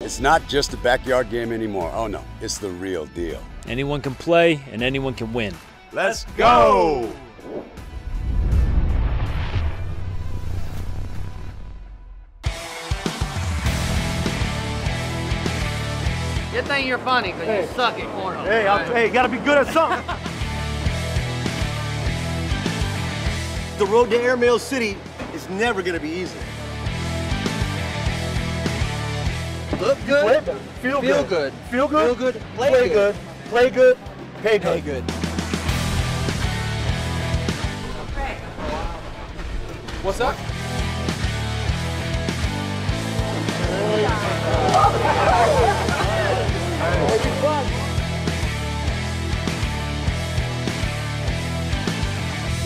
It's not just a backyard game anymore. Oh no, it's the real deal. Anyone can play and anyone can win. Let's go! Good thing you're funny, because you suck at cornhole. Hey, you gotta be good at something. The road to Airmail City is never gonna be easy. Look good, Feel feel good. good. Feel good. Feel good, Play play good. Play good. Pay good. Play good. What's up?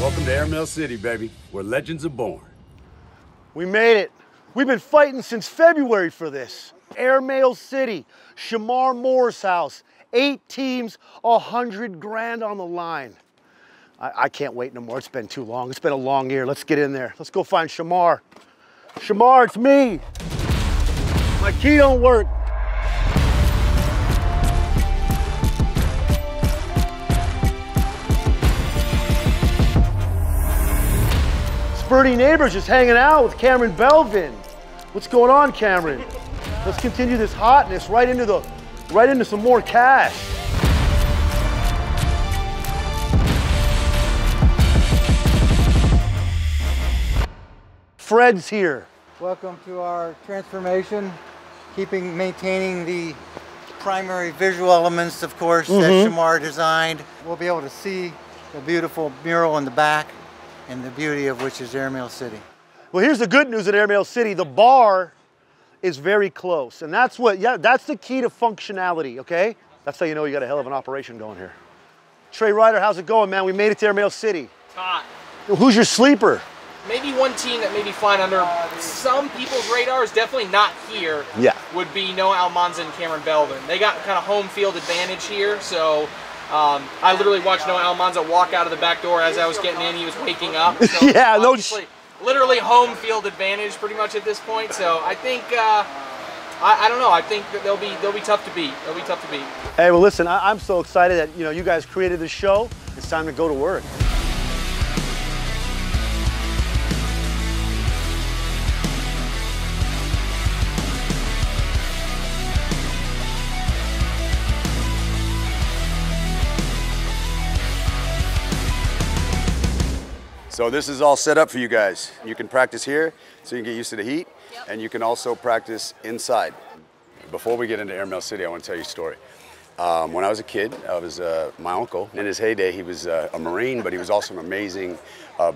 Welcome to Airmail City, baby, where legends are born. We made it. We've been fighting since February for this. Airmail City, Shamar Moore's house, 8 teams, 100 grand on the line. I can't wait no more. It's been too long. It's been a long year. Let's get in there. Let's go find Shamar. Shamar, it's me. My key don't work. Spurty Neighbors just hanging out with Cameron Belvin. What's going on, Cameron? Let's continue this hotness right into some more cash. Fred's here. Welcome to our transformation, maintaining the primary visual elements, of course, that Shamar designed. We'll be able to see the beautiful mural in the back, and the beauty of which is Airmail City. Well, here's the good news at Airmail City. The bar is very close, and that's the key to functionality, okay? That's how you know you got a hell of an operation going here. Trey Ryder, how's it going, man? We made it to Airmail City. Hot. Who's your sleeper? Maybe one team that may be flying under some people's radars, definitely not here, would be Noah Almanza and Cameron Belvin. They got kind of home field advantage here, so I literally watched Noah Almanza walk out of the back door as I was getting in. He was waking up. So yeah, literally home field advantage pretty much at this point. So I think I don't know. I think that they'll be tough to beat. They'll be tough to beat. Hey, well, listen, I'm so excited that you guys created this show. It's time to go to work. So this is all set up for you guys. You can practice here, so you can get used to the heat, and you can also practice inside. Before we get into Airmail City, I want to tell you a story. When I was a kid, my uncle, in his heyday, he was a Marine, but he was also an amazing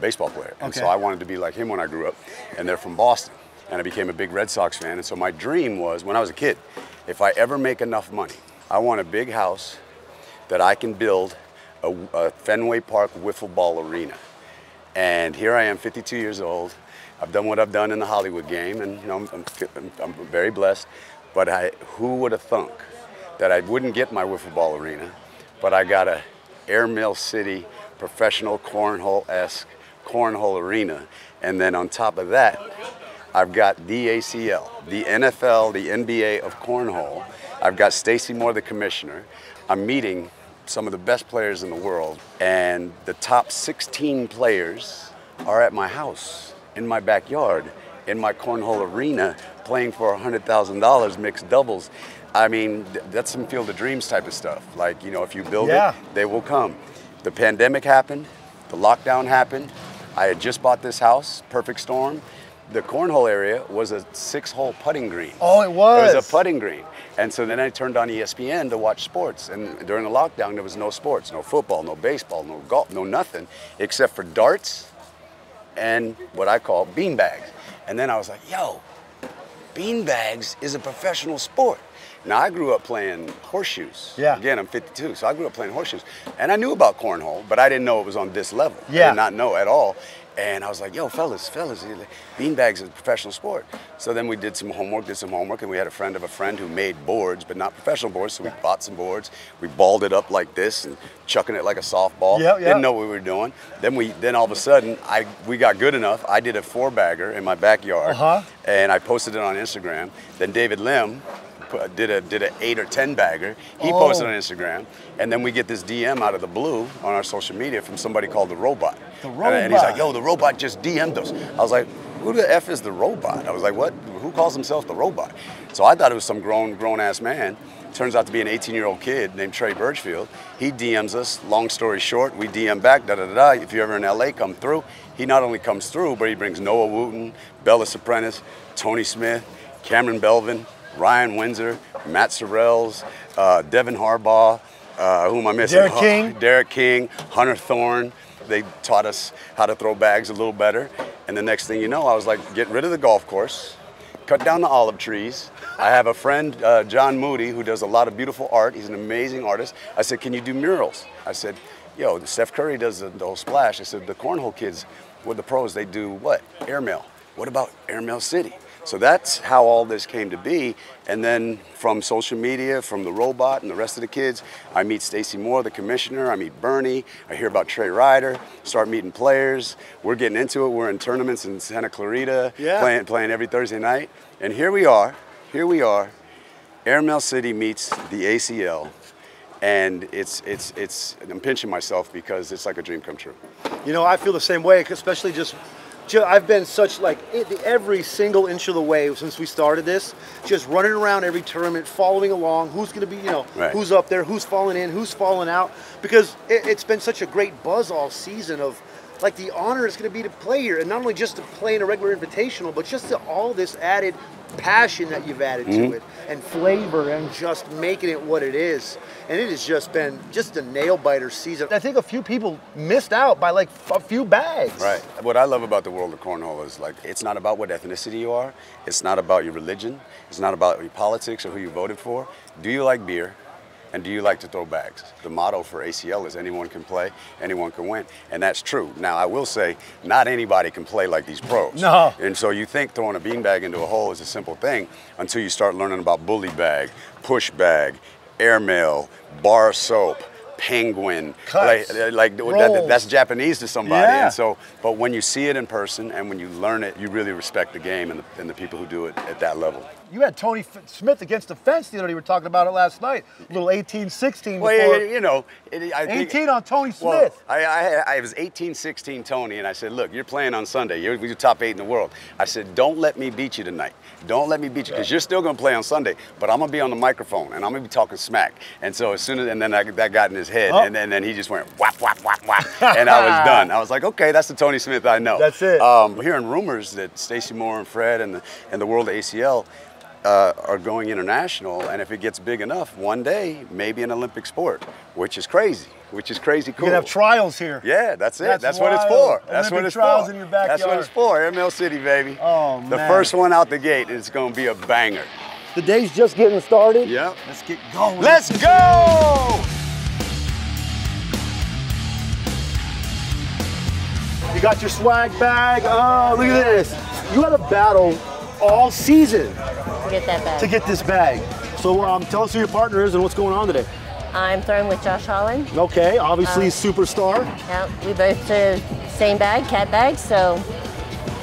baseball player. And so I wanted to be like him when I grew up, and they're from Boston. And I became a big Red Sox fan, and so my dream was, when I was a kid, if I ever make enough money, I want a big house that I can build a Fenway Park wiffle ball arena. And here I am, 52 years old. I've done what I've done in the Hollywood game, and I'm very blessed. But who would have thunk that I wouldn't get my wiffle ball arena, but I got a Airmail City professional cornhole-esque cornhole arena, and then on top of that, I've got the ACL, the NFL, the NBA of cornhole. I've got Stacy Moore, the commissioner. I'm meeting some of the best players in the world, and the top 16 players are at my house, in my backyard, in my cornhole arena, playing for $100,000 mixed doubles. I mean, that's some Field of Dreams type of stuff. Like, if you build it, they will come. The pandemic happened, the lockdown happened. I had just bought this house, perfect storm. The cornhole area was a 6-hole putting green. Oh, it was? It was a putting green. And so then I turned on ESPN to watch sports. And during the lockdown, there was no sports, no football, no baseball, no golf, no nothing, except for darts and what I call beanbags. And then I was like, yo, beanbags is a professional sport. Now, I grew up playing horseshoes. Yeah. Again, I'm 52, so I grew up playing horseshoes. And I knew about cornhole, but I didn't know it was on this level. Yeah. I did not know at all. And I was like, yo, fellas, beanbags is a professional sport. So then we did some homework, and we had a friend of a friend who made boards, but not professional boards, so we bought some boards. We balled it up like this and chucking it like a softball. Didn't know what we were doing. Then all of a sudden, we got good enough. I did a 4-bagger in my backyard, and I posted it on Instagram. Then David Lim, did an 8 or 10 bagger. He posted on Instagram, and then we get this DM out of the blue on our social media from somebody called the Robot. The Robot. And he's like, yo, the Robot just DM'd us. I was like, who the F is the Robot? I was like, what? Who calls himself the Robot? So I thought it was some grown ass man. Turns out to be an 18-year-old kid named Trey Birchfield. He DMs us. Long story short, we DM back, da-da-da-da. If you're ever in LA, come through. He not only comes through, but he brings Noah Wooten, Bella Sopranis, Tony Smith, Cameron Belvin, Ryan Windsor, Matt Sorrells, Devin Harbaugh, who am I missing? Derek King, Hunter Thorne. They taught us how to throw bags a little better. And the next thing you know, I was like, get rid of the golf course, cut down the olive trees. I have a friend, John Moody, who does a lot of beautiful art. He's an amazing artist. I said, can you do murals? I said, yo, Steph Curry does the whole splash. I said, the cornhole kids with the pros, they do what? Airmail. What about Airmail City? So that's how all this came to be. And then from social media, from the Robot and the rest of the kids, I meet Stacey Moore, the commissioner. I meet Bernie. I hear about Trey Ryder. Start meeting players. We're getting into it. We're in tournaments in Santa Clarita, playing every Thursday night. And here we are. Airmail City meets the ACL. And I'm pinching myself because it's like a dream come true. You know, I feel the same way, especially I've been such like every single inch of the way since we started this, just running around every tournament, following along, who's going to be, who's up there, who's falling in, who's falling out, because it's been such a great buzz all season of like the honor is going to be to play here, and not only just to play in a regular invitational, but just to all this added passion that you've added to it, and flavor, and just making it what it is. And it has just been a nail biter season. I think a few people missed out by like a few bags. Right. What I love about the world of cornhole is like, it's not about what ethnicity you are. It's not about your religion. It's not about your politics or who you voted for. Do you like beer? And do you like to throw bags? The motto for ACL is anyone can play, anyone can win. And that's true. Now, I will say, not anybody can play like these pros. No. And so you think throwing a beanbag into a hole is a simple thing until you start learning about bully bag, push bag, airmail, bar soap, penguin, cuts, that's Japanese to somebody. Yeah. And so, but when you see it in person and when you learn it, you really respect the game and the people who do it at that level. You had Tony Smith against the fence the other day. We were talking about it last night. A little 18-16 Well, before. you know, I think, 18 on Tony well, Smith. I was 18-16 Tony, and I said, look, you're playing on Sunday. You're top 8 in the world. I said, don't let me beat you tonight. Don't let me beat you, because you're still going to play on Sunday, but I'm going to be on the microphone, and I'm going to be talking smack. And so and then that got in his head, and then he just went whap, whap, whap, whap, and I was done. I was like, okay, that's the Tony Smith I know. That's it. We're hearing rumors that Stacey Moore and Fred and the World ACL are going international, and if it gets big enough, one day, maybe an Olympic sport, which is crazy cool. You're going to have trials here. Yeah, that's it. That's what it's wild. for. That's Olympic what it's trials for. in your backyard. That's what it's for. Airmail City, baby. Oh, man. The first one out the gate, it's going to be a banger. The day's just getting started. Yep. Let's get going. Let's go! You got your swag bag. Oh, look at this. You had a battle all season To get that bag. to get this bag. So tell us who your partner is and what's going on today. I'm throwing with Josh Holland. Okay, obviously superstar. Yeah, we both do same bag, cat bag, so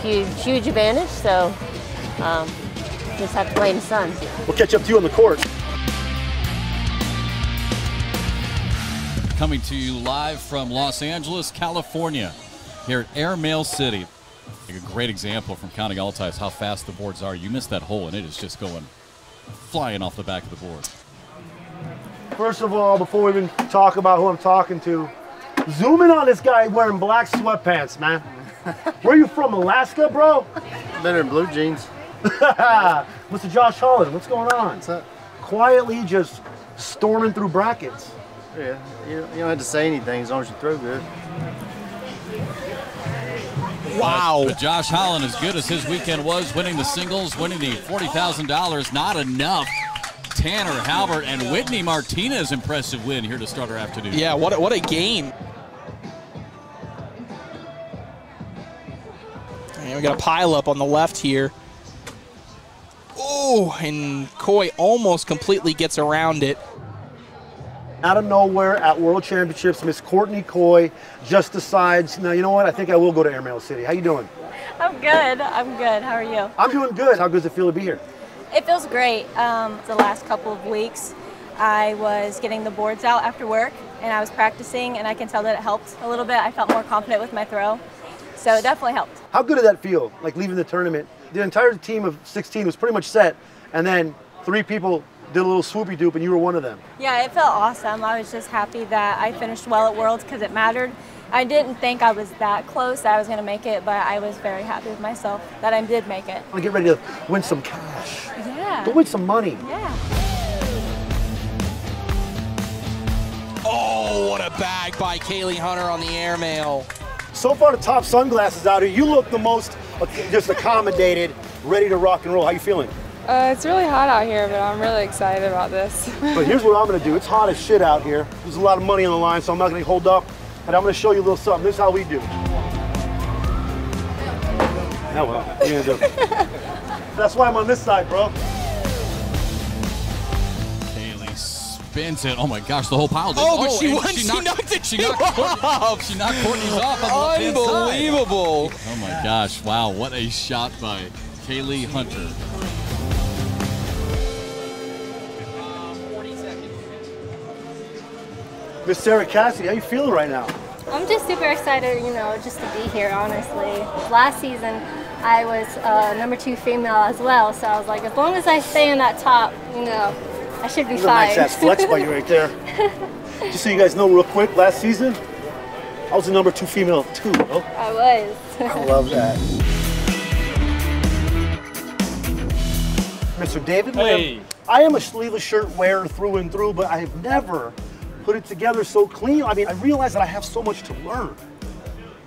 huge advantage. So just have to play in the sun. We'll catch up to you on the court. Coming to you live from Los Angeles, California, here at Airmail City. A great example from Counting Altice how fast the boards are. You missed that hole and it is just going flying off the back of the board. First of all, before we even talk about who I'm talking to, zoom in on this guy wearing black sweatpants, man. Where are you from, Alaska, bro? Better in blue jeans. Mr. Josh Holland, what's going on? What's up? Quietly just storming through brackets. Yeah, you don't have to say anything as long as you throw good. Wow. But Josh Holland, as good as his weekend was, winning the singles, winning the $40,000, not enough. Tanner Halbert and Whitney Martinez, impressive win here to start our afternoon. Yeah, what a game. And we got a pile up on the left here. Oh, and Coy almost completely gets around it. Out of nowhere at World Championships, Miss Courtney Coy just decides, no, you know what? I think I will go to Airmail City. How you doing? I'm good. How are you? I'm doing good. How good does it feel to be here? It feels great. The last couple of weeks, I was getting the boards out after work, and I was practicing, and I can tell that it helped a little bit. I felt more confident with my throw, so it definitely helped. How good did that feel, like leaving the tournament? The entire team of 16 was pretty much set, and then 3 people did a little swoopy doop, and you were one of them. Yeah, it felt awesome. I was just happy that I finished well at Worlds because it mattered. I didn't think I was that close that I was going to make it, but I was very happy with myself that I did make it. I want to get ready to win some cash. Yeah. Go win some money. Yeah. Oh, what a bag by Kaylee Hunter on the airmail. So far, the top sunglasses out here, you look the most just accommodated, ready to rock and roll. How you feeling? It's really hot out here, but I'm really excited about this. But here's what I'm going to do. It's hot as shit out here. There's a lot of money on the line, so I'm not going to hold up. And I'm going to show you a little something. This is how we do. Oh, well. What are you going to do? That's why I'm on this side, bro. Kaylee spins it. Oh my gosh, the whole pile. Oh, but she knocked it. She knocked Courtney's off on the left-hand side. Unbelievable. Oh my gosh, wow, what a shot by Kaylee Hunter. Miss Sarah Cassidy, how you feeling right now? I'm just super excited, you know, just to be here, honestly. Last season, I was #2 female as well, so I was like, as long as I stay in that top, you know, I should be fine. Nice ass flex by you right there. Just so you guys know real quick, last season, I was the #2 female too, bro. I was. I love that. Mr. David Lim, I am a sleeveless shirt wearer through and through, but I have never put it together so clean. I mean, I realize that I have so much to learn.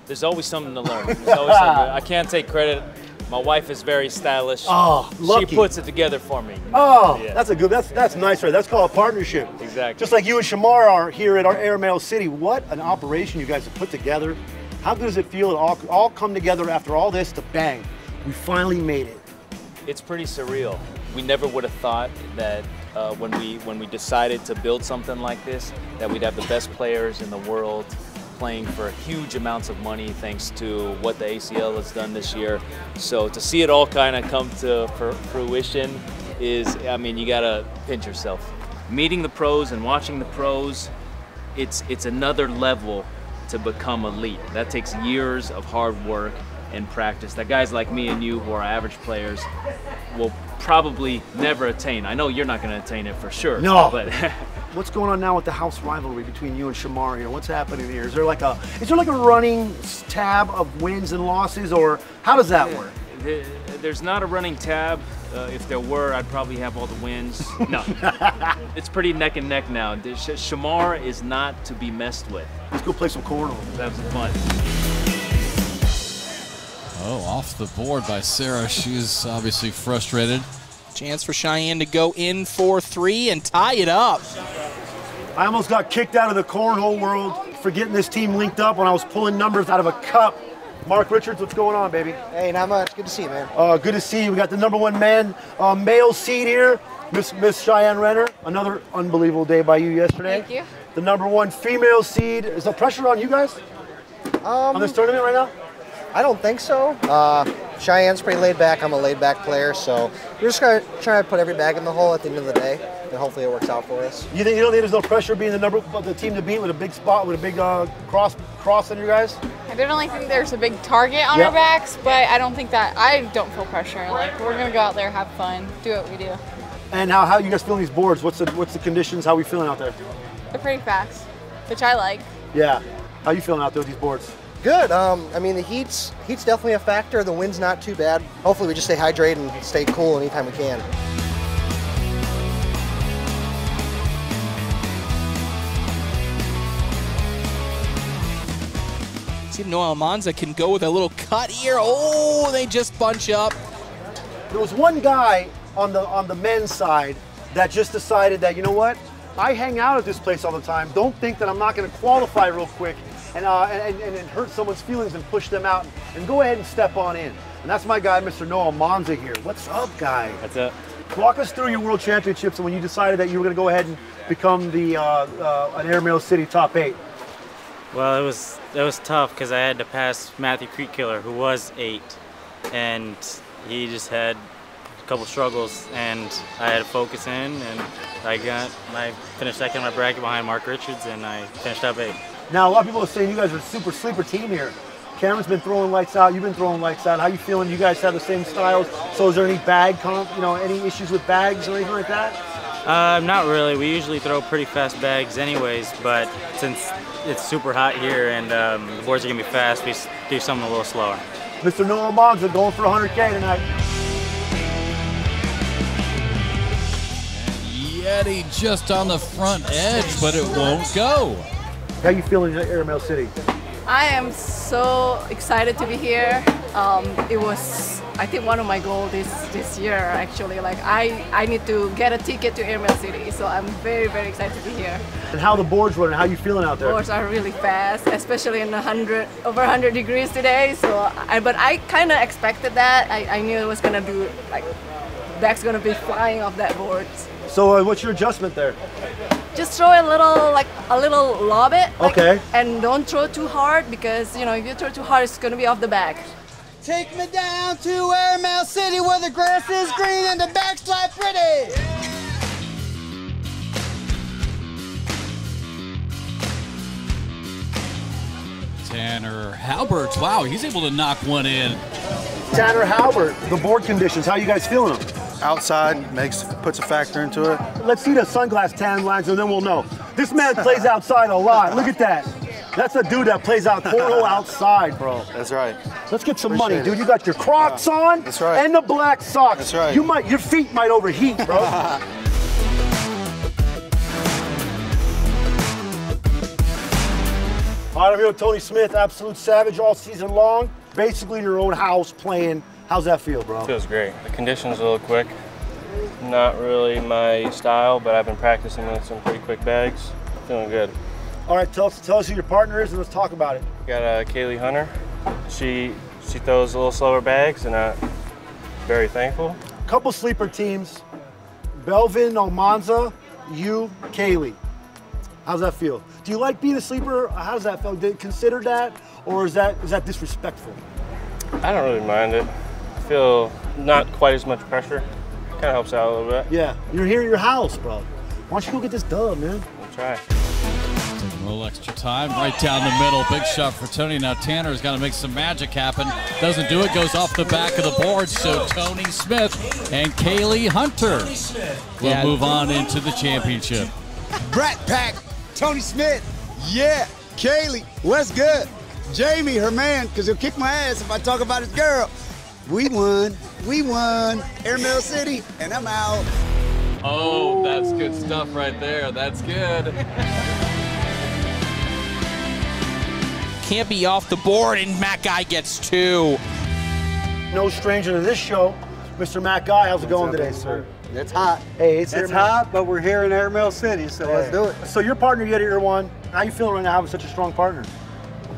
There's always something to learn. There's always something. I can't take credit. My wife is very stylish. Oh, lucky. She puts it together for me. Oh, yeah. that's nice, right? That's called a partnership. Exactly. Just like you and Shamar are here at our Airmail City. What an operation you guys have put together. How good does it feel to all come together after all this to bang? We finally made it. It's pretty surreal. We never would have thought that when we decided to build something like this, that we'd have the best players in the world playing for huge amounts of money thanks to what the ACL has done this year. So to see it all kind of come to fruition is, I mean, you gotta pinch yourself. Meeting the pros and watching the pros, it's another level to become elite. That takes years of hard work and practice that guys like me and you who are average players will probably never attain. I know you're not gonna attain it for sure. No. But what's going on now with the house rivalry between you and Shamar here? What's happening here? Is there like a running tab of wins and losses, or how does that work? There's not a running tab. If there were, I'd probably have all the wins. No, it's pretty neck and neck now. Shamar is not to be messed with. Let's go play some cornhole. Have some fun. Oh, off the board by Sarah. She's obviously frustrated. Chance for Cheyenne to go in for 3 and tie it up. I almost got kicked out of the cornhole world for getting this team linked up when I was pulling numbers out of a cup. Mark Richards, what's going on, baby? Hey, not much. Good to see you, man. Good to see you. We got the #1 man male seed here, Miss Cheyenne Renner. Another unbelievable day by you yesterday. Thank you. The #1 female seed. Is there pressure on you guys on this tournament right now? I don't think so. Cheyenne's pretty laid back. I'm a laid back player, so we're just gonna try to put every bag in the hole at the end of the day, and hopefully it works out for us. You don't think there's no pressure being the team to beat with a big spot, with a big cross on you guys? I definitely think there's a big target on our backs, but I don't think that, I don't feel pressure. Like, we're gonna go out there, have fun, do what we do. And how you guys feeling these boards? What's the conditions? How we feeling out there? They're pretty fast, which I like. Yeah. How you feeling out there with these boards? Good. I mean, the heat's definitely a factor. The wind's not too bad. Hopefully we just stay hydrated and stay cool anytime we can. See if Noah Almanza can go with a little cut here. Oh, they just bunch up. There was one guy on the men's side that just decided that, you know what? I hang out at this place all the time. Don't think that I'm not going to qualify real quick and hurt someone's feelings and push them out, and go ahead and step on in. And that's my guy, Mr. Noah Almanza here. What's up, guy? That's it. Walk us through your World Championships and when you decided that you were going to go ahead and become an Airmail City top 8. Well, it was tough because I had to pass Matthew Creekkiller, who was 8, and he just had couple struggles, and I had to focus in, and I finished second in my bracket behind Mark Richards, and I finished top 8. Now, a lot of people are saying you guys are a super sleeper team here. Cameron's been throwing lights out. You've been throwing lights out. How you feeling? You guys have the same styles. So is there any any issues with bags or anything like that? Not really. We usually throw pretty fast bags anyways, but since it's super hot here and the boards are going to be fast, we do something a little slower. Mr. Noah Almanza going for 100K tonight. Yeti just on the front edge, but it won't go. How you feeling at Airmail City? I am so excited to be here. It was, I think, one of my goals this year, actually. Like, I need to get a ticket to Airmail City, so I'm very, very excited to be here. And how the boards running? How you feeling out there? Boards are really fast, especially in over 100 degrees today. So, but I kind of expected that. I knew it was gonna be like, back's gonna be flying off that board. So, what's your adjustment there? Just throw a little lob it. Okay. And don't throw too hard, because if you throw too hard, it's gonna be off the back. Take me down to Airmail City where the grass is green and the backs fly pretty. Tanner Halbert, wow, he's able to knock one in. Tanner Halbert, the board conditions, how you guys feeling them? Outside puts a factor into it. Let's see the sunglass tan lines and then we'll know. This man plays outside a lot. Look at that. That's a dude that plays out cornhole outside, bro. That's right. Let's get some money, dude. You got your Crocs on. That's right. And the black socks. That's right. Your feet might overheat, bro. All right, I'm here with Tony Smith, Absolute Savage all season long. Basically in your own house playing. How's that feel, bro? Feels great. The condition's a little quick. Not really my style, but I've been practicing with some pretty quick bags. Feeling good. All right, tell us who your partner is and let's talk about it. Got Kaylee Hunter. She throws a little slower bags, and I'm very thankful. Couple sleeper teams. Belvin, Almanza, you, Kaylee. How's that feel? Do you like being a sleeper? How does that feel? Did you consider that, or is that disrespectful? I don't really mind it. I feel not quite as much pressure. Kind of helps out a little bit. Yeah, you're here at your house, bro. Why don't you go get this dub, man? We'll try. A little extra time, right down the middle. Big shot for Tony. Now Tanner's got to make some magic happen. Doesn't do it, goes off the back of the board. So Tony Smith and Kaylee Hunter will move on into the championship. Brat Pack, Tony Smith, yeah. Kaylee, what's good? Jamie, her man, because he'll kick my ass if I talk about his girl. We won, Airmail City, and I'm out. Oh, that's good stuff right there. That's good. Can't be off the board, and Matt Guy gets 2. No stranger to this show, Mr. Matt Guy. How's it going today, sir? It's hot. Hey, it's hot, but we're here in Airmail City, so let's do it. So your partner, Yeti Ear One, how you feeling right now having such a strong partner?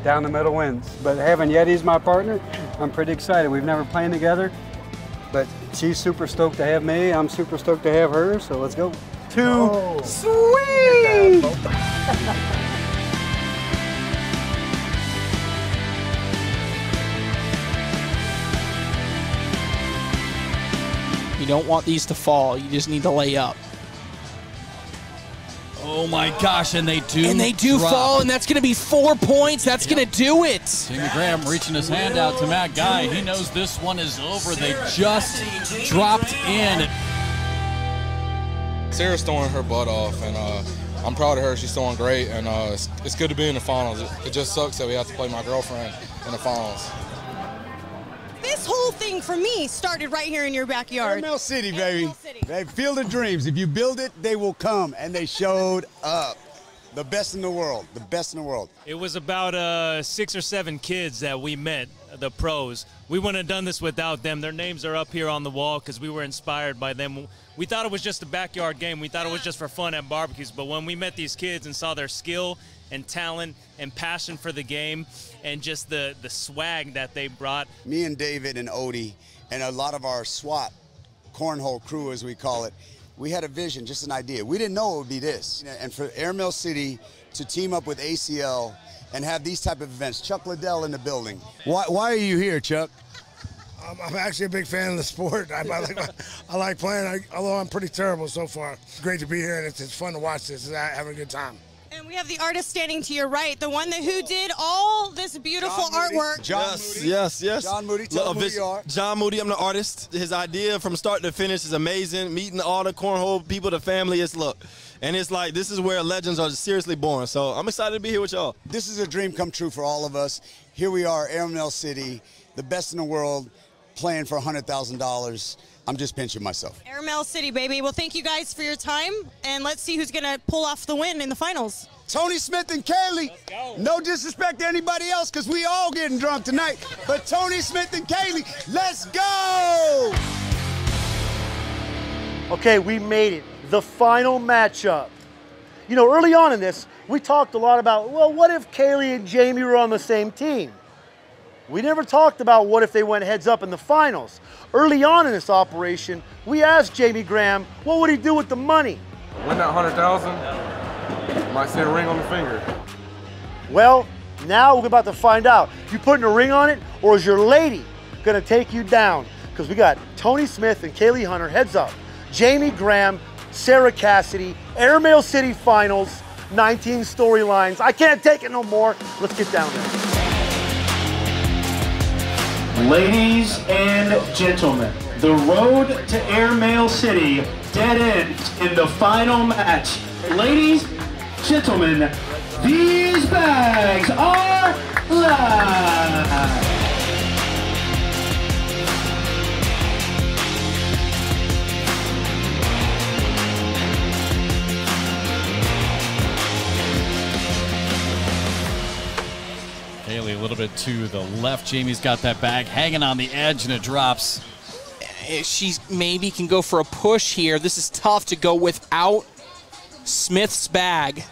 Down the middle wins. But having Yeti as my partner, I'm pretty excited. We've never played together, but she's super stoked to have me. I'm super stoked to have her, so let's go. Sweet! You don't want these to fall. You just need to lay up. Oh my gosh, and they do. And they do drop. fall, and that's going to be 4 points. That's going to do it. Jimmy Graham reaching his hand out to Matt Guy. He knows this one is over. They just dropped in. Sarah's throwing her butt off, and I'm proud of her. She's throwing great, and it's good to be in the finals. It just sucks that we have to play my girlfriend in the finals. This whole thing for me started right here in your backyard. Airmail City, baby. They Field of Dreams. If you build it, they will come, and they showed up. The best in the world. The best in the world. It was about 6 or 7 kids that we met, the pros. We wouldn't have done this without them. Their names are up here on the wall because we were inspired by them. We thought it was just a backyard game. We thought it was just for fun at barbecues. But when we met these kids and saw their skill and talent and passion for the game and just the swag that they brought. Me and David and Odie and a lot of our SWAT, cornhole crew as we call it, we had a vision, just an idea. We didn't know it would be this. And for Airmail City to team up with ACL and have these type of events, Chuck Liddell in the building. Why are you here, Chuck? I'm actually a big fan of the sport. I like playing, although I'm pretty terrible so far. It's great to be here, and it's fun to watch this. Having a good time. And we have the artist standing to your right, the one who did all this beautiful artwork. Yes. John Moody, tell them who you are. John Moody, I'm the artist. His idea from start to finish is amazing. Meeting all the cornhole people, the family, and it's like, this is where legends are seriously born. So I'm excited to be here with y'all. This is a dream come true for all of us. Here we are, Airmail City, the best in the world, playing for $100,000. I'm just pinching myself. Airmail City, baby. Well, thank you guys for your time, and let's see who's going to pull off the win in the finals. Tony Smith and Kaylee. No disrespect to anybody else, because we all getting drunk tonight. But Tony Smith and Kaylee, let's go! Okay, we made it. The final matchup. You know, early on in this, we talked a lot about, well, what if Kaylee and Jamie were on the same team? We never talked about what if they went heads up in the finals. Early on in this operation, we asked Jamie Graham, what would he do with the money? Win that $100,000, might see a ring on the finger. Well, now we're about to find out. You putting a ring on it, or is your lady gonna take you down? Because we got Tony Smith and Kaylee Hunter heads up. Jamie Graham, Sarah Cassidy, Airmail City finals, 19 storylines. I can't take it no more. Let's get down there. Ladies and gentlemen, the road to Airmail City dead ends in the final match. Ladies, gentlemen, these bags are live. Kaylee a little bit to the left. Jamie's got that bag hanging on the edge, and it drops. She maybe can go for a push here. This is tough to go without Smith's bag.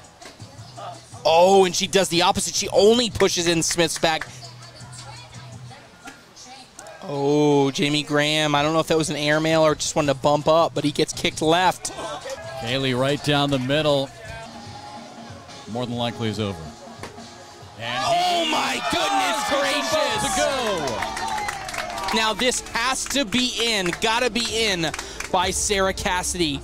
Oh, and she does the opposite. She only pushes in Smith's bag. Oh, Jamie Graham. I don't know if that was an airmail or just wanted to bump up, but he gets kicked left. Kaylee right down the middle. More than likely is over. And oh my goodness gracious! To go. Now this has to be in, gotta be in by Sarah Cassidy.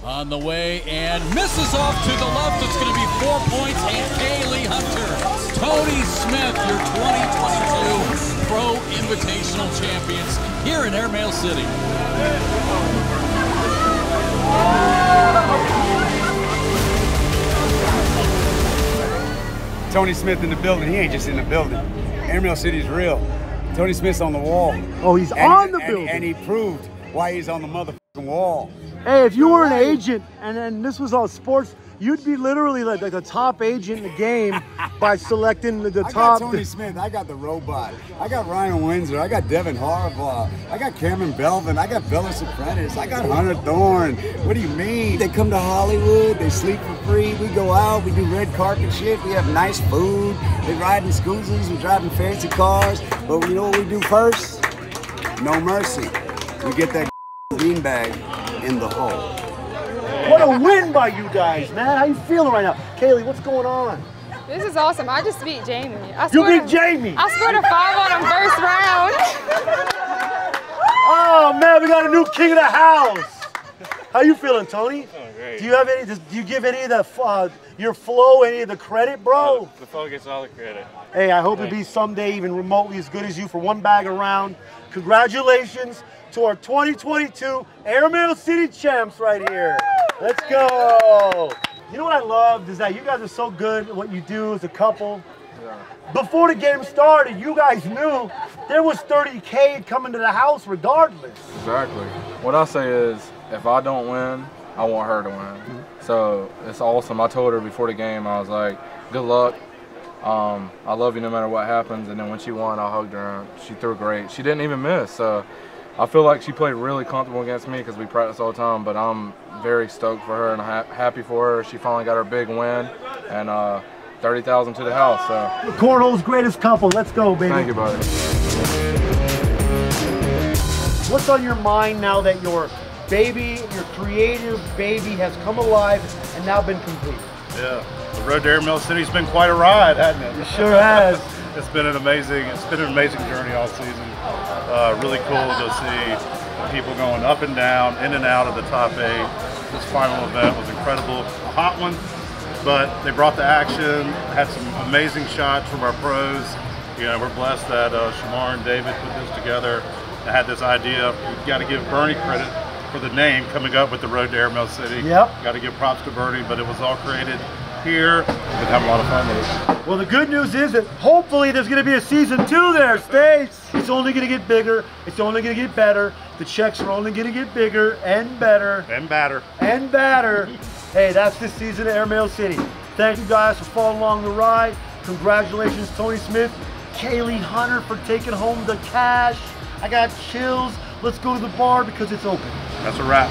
On the way and misses off to the left. It's going to be 4 points. And Kaylee Hunter, Tony Smith, your 2022 Pro Invitational champions here in Airmail City. Tony Smith in the building. He ain't just in the building. Airmail City's real. Tony Smith's on the wall. Oh, he's on the building. And he proved why he's on the motherfucking wall. Hey, if you were an agent and this was all sports, you'd be literally like the top agent in the game by selecting the top. I got Tony Smith. I got the robot. I got Ryan Windsor. I got Devin Harbaugh. I got Cameron Belvin. I got Bellis Apprentice. I got Hunter Thorne. What do you mean? They come to Hollywood. They sleep for free. We go out. We do red carpet shit. We have nice food. They ride in scooters. We drive in fancy cars. But you know what we do first? No mercy. We get that beanbag in the hole. What a win by you guys, man. How you feeling right now? Kaylee, what's going on? This is awesome. I just beat Jamie. You beat Jamie? I scored a 5 on him first round. Oh, man, we got a new king of the house. How you feeling, Tony? Feeling great. Do you have any, do you give any of the, your flow, any of the credit, bro? The flow gets all the credit. Hey, I hope it be someday even remotely as good as you for one bag around. Congratulations to our 2022 Airmail City champs right here. Let's go. You know what I loved is that you guys are so good at what you do as a couple. Yeah. Before the game started, you guys knew there was $30K coming to the house regardless. Exactly. What I say is, if I don't win, I want her to win. So it's awesome. I told her before the game, I was like, good luck. I love you no matter what happens. And then when she won, I hugged her and she threw great. She didn't even miss. So I feel like she played really comfortable against me because we practice all the time, but I'm very stoked for her and happy for her. She finally got her big win and $30,000 to the house. So Cornhole's greatest couple. Let's go, baby. Thank you, buddy. What's on your mind now that your baby, your creative baby has come alive and now been complete? Yeah, the road to Airmail City's been quite a ride, hasn't it? It sure has. It's been an amazing journey all season. Really cool to see the people going up and down, in and out of the top 8. This final event was incredible, a hot one, but they brought the action, had some amazing shots from our pros. You know, we're blessed that Shamar and David put this together. They had this idea. You've got to give Bernie credit for the name coming up with the road to Airmail City. Yep. Got to give props to Bernie, but it was all created here. Been having a lot of fun with it. Well, the good news is that hopefully there's going to be a season 2 there, States. It's only going to get bigger. It's only going to get better. The checks are only going to get bigger and better. And badder. And badder. Hey, that's this season of Airmail City. Thank you guys for following along the ride. Congratulations, Tony Smith, Kaylee Hunter for taking home the cash. I got chills. Let's go to the bar because it's open. That's a wrap.